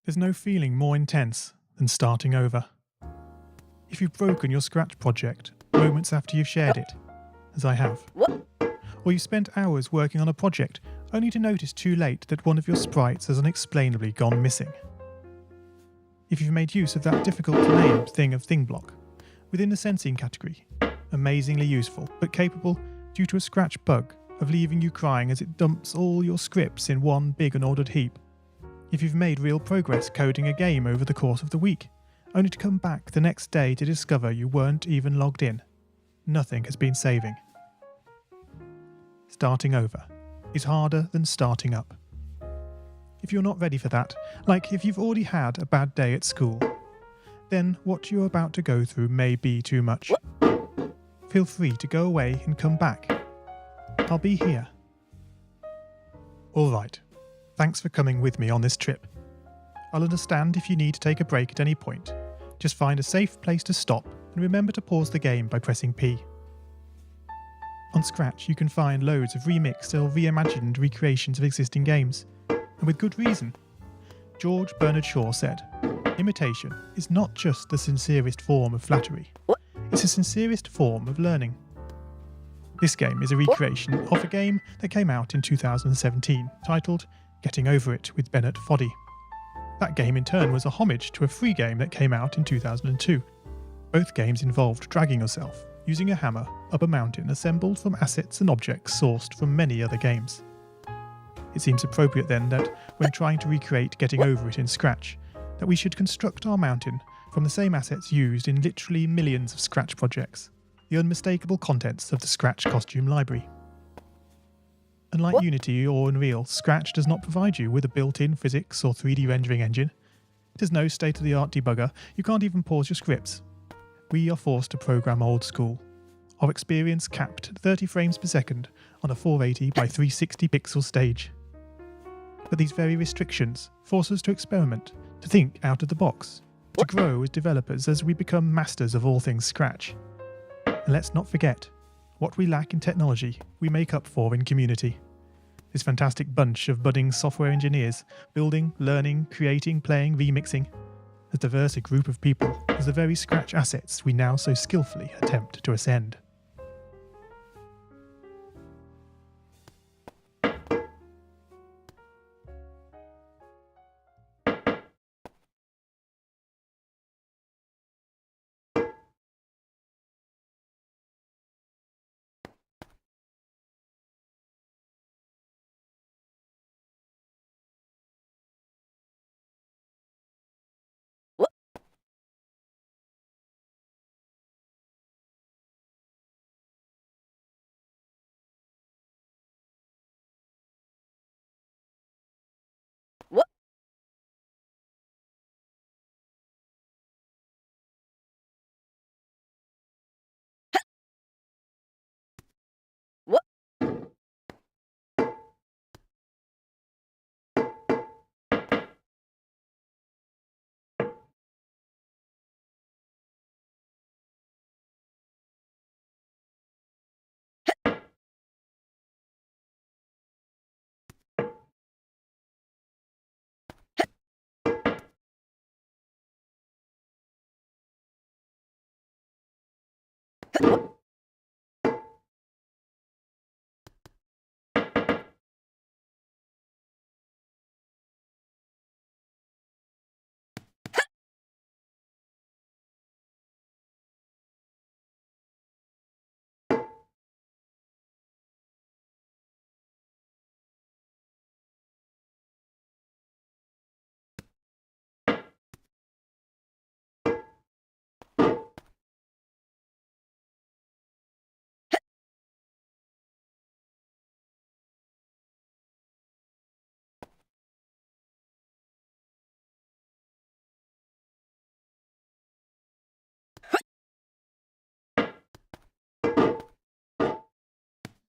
There's no feeling more intense than starting over. If you've broken your Scratch project moments after you've shared it, as I have, or you spent hours working on a project only to notice too late that one of your sprites has unexplainably gone missing. If you've made use of that difficult to name thing of thing block within the sensing category, amazingly useful but capable, due to a Scratch bug, of leaving you crying as it dumps all your scripts in one big unordered heap. If you've made real progress coding a game over the course of the week, only to come back the next day to discover you weren't even logged in, nothing has been saving. Starting over is harder than starting up. If you're not ready for that, like if you've already had a bad day at school, then what you're about to go through may be too much. Feel free to go away and come back. I'll be here. Alright. Thanks for coming with me on this trip. I'll understand if you need to take a break at any point. Just find a safe place to stop and remember to pause the game by pressing P. On Scratch you can find loads of remixed or reimagined recreations of existing games, and with good reason. George Bernard Shaw said, "Imitation is not just the sincerest form of flattery, it's the sincerest form of learning." This game is a recreation of a game that came out in 2017, titled Getting Over It with Bennett Foddy. That game in turn was a homage to a free game that came out in 2002. Both games involved dragging yourself, using a hammer, up a mountain assembled from assets and objects sourced from many other games. It seems appropriate then that, when trying to recreate Getting Over It in Scratch, that we should construct our mountain from the same assets used in literally millions of Scratch projects, the unmistakable contents of the Scratch costume library. Unlike Unity or Unreal, Scratch does not provide you with a built-in physics or 3D rendering engine. It has no state-of-the-art debugger, you can't even pause your scripts. We are forced to program old school. Our experience capped at 30 frames per second on a 480 by 360 pixel stage. But these very restrictions force us to experiment, to think out of the box, to grow as developers as we become masters of all things Scratch. And let's not forget, what we lack in technology, we make up for in community. This fantastic bunch of budding software engineers, building, learning, creating, playing, remixing, as diverse a group of people as the very Scratch assets we now so skillfully attempt to ascend.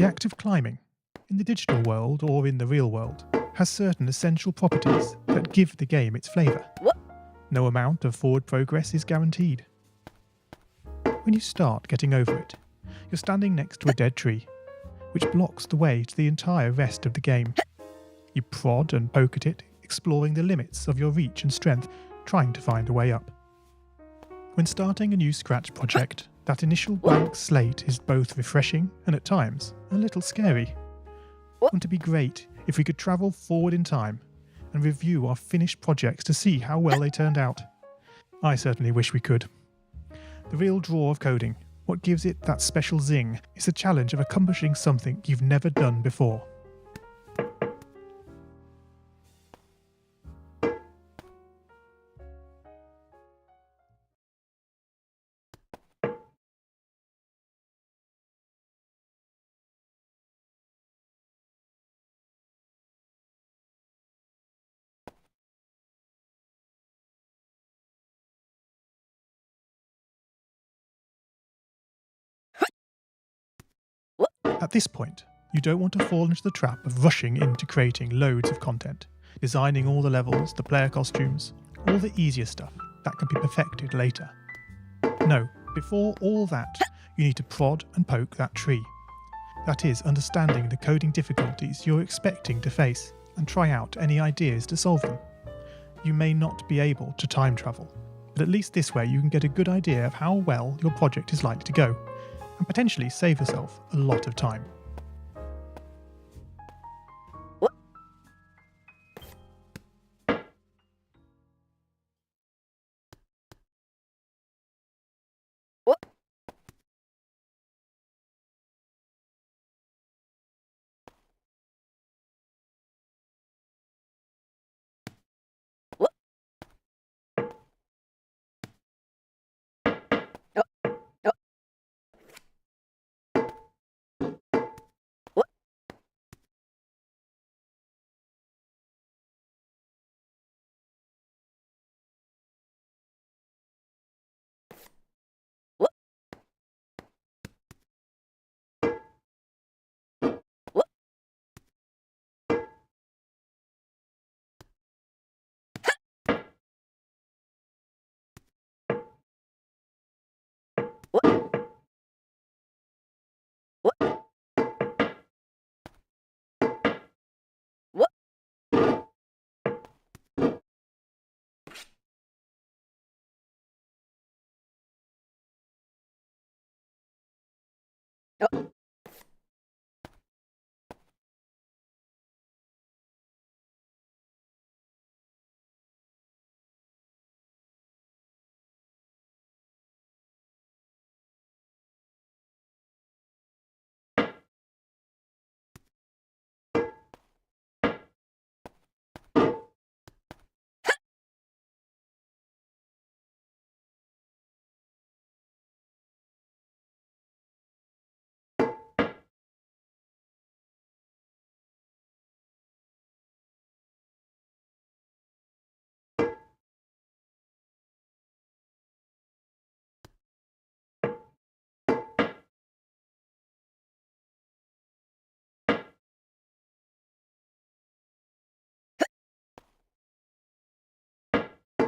The act of climbing, in the digital world or in the real world, has certain essential properties that give the game its flavour. No amount of forward progress is guaranteed. When you start getting over it, you're standing next to a dead tree, which blocks the way to the entire rest of the game. You prod and poke at it, exploring the limits of your reach and strength, trying to find a way up. When starting a new Scratch project, that initial blank slate is both refreshing and at times a little scary. Wouldn't it be great if we could travel forward in time and review our finished projects to see how well they turned out? I certainly wish we could. The real draw of coding, what gives it that special zing, is the challenge of accomplishing something you've never done before. At this point, you don't want to fall into the trap of rushing into creating loads of content, designing all the levels, the player costumes, all the easier stuff that can be perfected later. No, before all that, you need to prod and poke that tree. That is, understanding the coding difficulties you're expecting to face and try out any ideas to solve them. You may not be able to time travel, but at least this way you can get a good idea of how well your project is likely to go, and potentially save yourself a lot of time.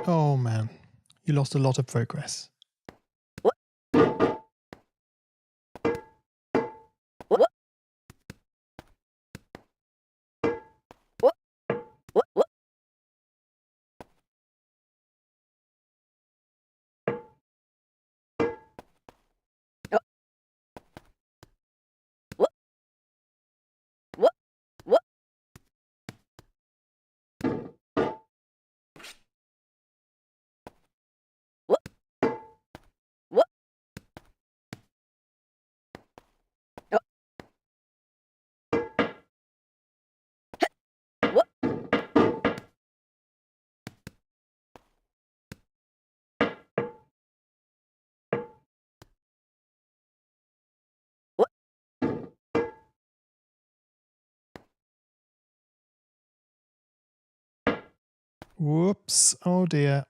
Oh man, you lost a lot of progress. Whoops, oh dear.